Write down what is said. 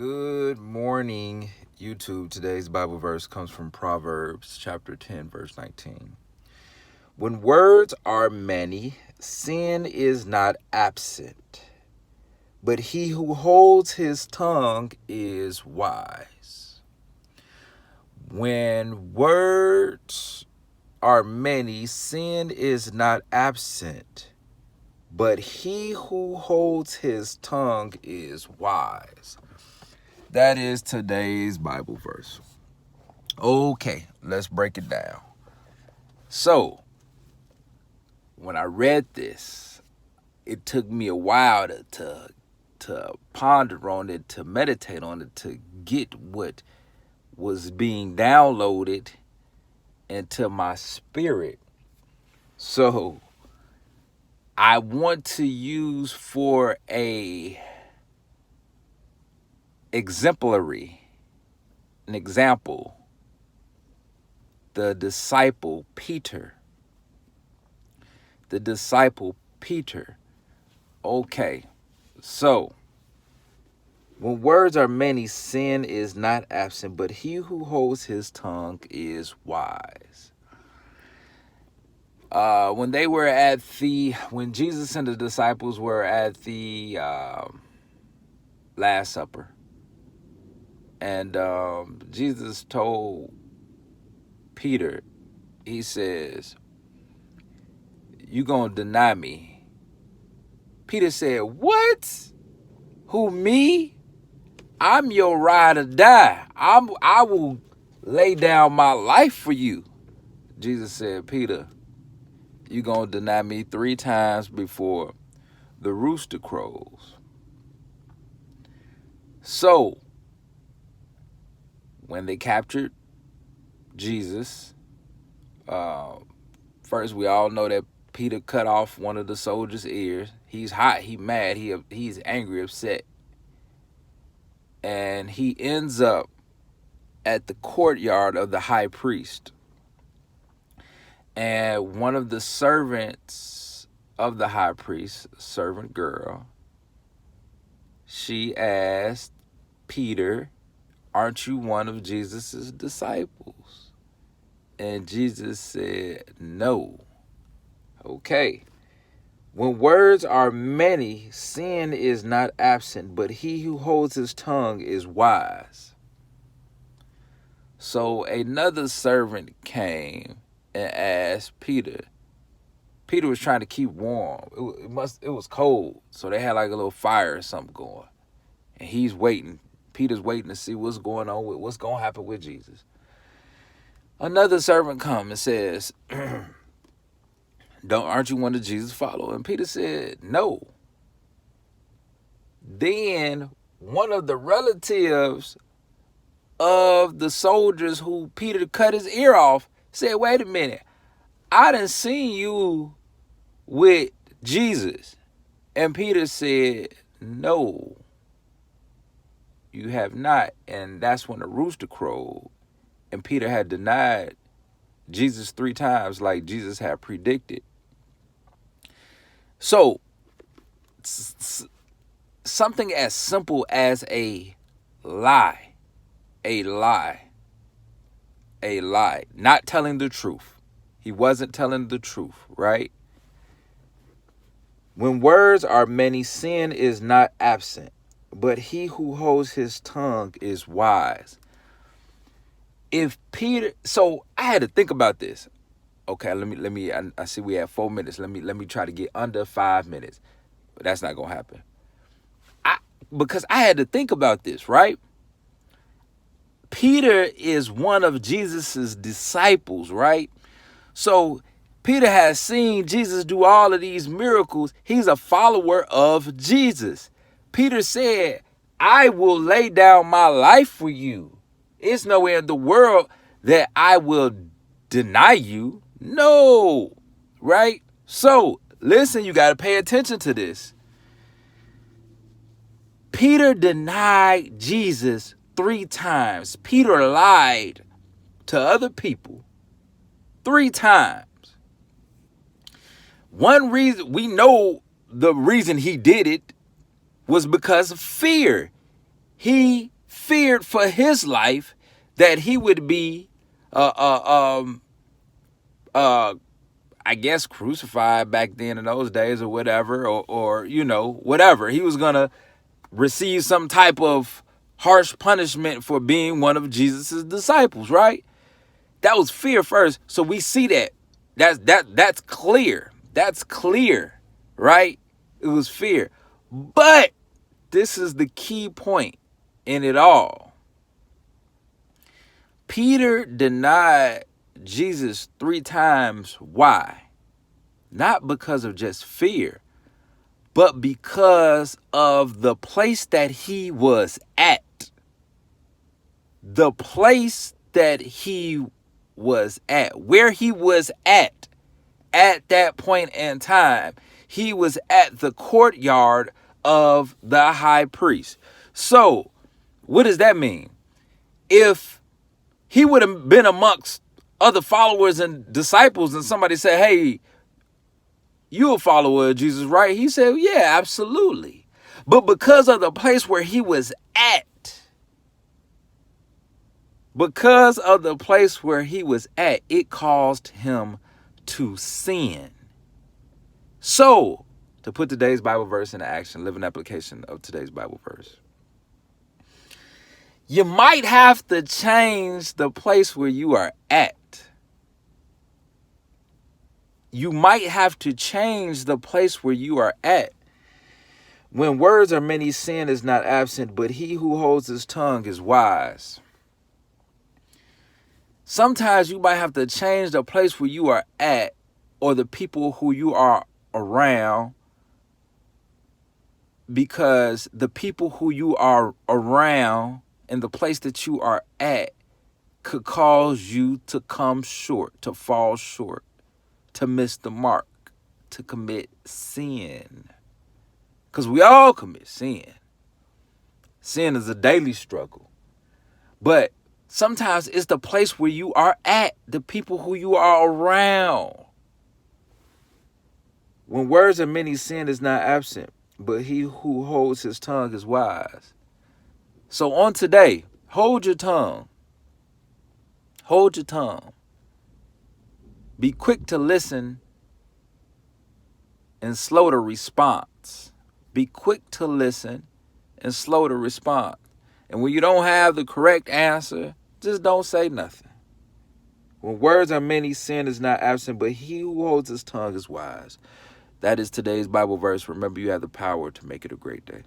Good morning, YouTube. Today's Bible verse comes from Proverbs chapter 10, verse 19. When words are many, sin is not absent, but he who holds his tongue is wise. When words are many, sin is not absent, but he who holds his tongue is wise. That is today's Bible verse. Okay, let's break it down. So, when I read this, it took me a while to ponder on it, to meditate on it, to get what was being downloaded into my spirit. So, I want to use for an example, the disciple Peter. Okay, so when words are many, sin is not absent, but he who holds his tongue is wise. When Jesus and the disciples were at the Last Supper, and Jesus told Peter, he says, "You gonna deny me?" Peter said, "What? Who, me? I'm your ride or die. I will lay down my life for you." Jesus said, "Peter, you gonna deny me 3 times before the rooster crows." So, when they captured Jesus, first we all know that Peter cut off one of the soldiers' ears. He's hot, he's mad, he's angry, upset. And he ends up at the courtyard of the high priest. And one of the servants of the high priest, servant girl, she asked Peter, "Aren't you one of Jesus' disciples?" And Jesus said, "No." Okay. When words are many, sin is not absent, but he who holds his tongue is wise. So another servant came and asked Peter. Peter was trying to keep warm. It was cold, so they had like a little fire or something going. And he's waiting. Peter's waiting to see what's going on what's going to happen with Jesus. Another servant comes and says, "Aren't you one of Jesus' followers?" And Peter said, "No." Then one of the relatives of the soldiers who Peter cut his ear off said, "Wait a minute, I done seen you with Jesus." And Peter said, "No, you have not." And that's when the rooster crowed. And Peter had denied Jesus 3 times like Jesus had predicted. So, something as simple as a lie, not telling the truth. He wasn't telling the truth, right? When words are many, sin is not absent, but he who holds his tongue is wise. So I had to think about this. Okay, let me. I see we have 4 minutes. Let me try to get under 5 minutes, but that's not gonna happen. Because I had to think about this, right? Peter is one of Jesus's disciples, right? So Peter has seen Jesus do all of these miracles. He's a follower of Jesus. Peter said, "I will lay down my life for you. It's nowhere in the world that I will deny you." No, right? So, listen, you got to pay attention to this. Peter denied Jesus 3 times. Peter lied to other people 3 times. One reason, we know the reason he did it was because of fear. He feared for his life that he would be, I guess, crucified back then in those days or whatever, or whatever. He was going to receive some type of harsh punishment for being one of Jesus's disciples, right? That was fear first. So we see that. That's clear. That's clear, right? It was fear. But this is the key point in it all. Peter denied Jesus 3 times. Why? Not because of just fear, but because of the place that he was at. The place that he was at, where he was at that point in time, he was at the courtyard of the high priest. So, what does that mean? If he would have been amongst other followers and disciples and somebody said, hey, you a follower of Jesus, right? He said, yeah, absolutely. But because of the place where he was at, it caused him to sin. So, to put today's Bible verse into action, live an application of today's Bible verse. You might have to change the place where you are at. You might have to change the place where you are at. When words are many, sin is not absent, but he who holds his tongue is wise. Sometimes you might have to change the place where you are at, or the people who you are around, because the people who you are around and the place that you are at could cause you to come short, to fall short, to miss the mark, to commit sin. Because we all commit sin. Sin is a daily struggle. But sometimes it's the place where you are at, the people who you are around. When words are many, sin is not absent, but he who holds his tongue is wise. So on today, hold your tongue. Hold your tongue. Be quick to listen and slow to response. Be quick to listen and slow to respond. And when you don't have the correct answer, just don't say nothing. When words are many, sin is not absent, but he who holds his tongue is wise. That is today's Bible verse. Remember, you have the power to make it a great day.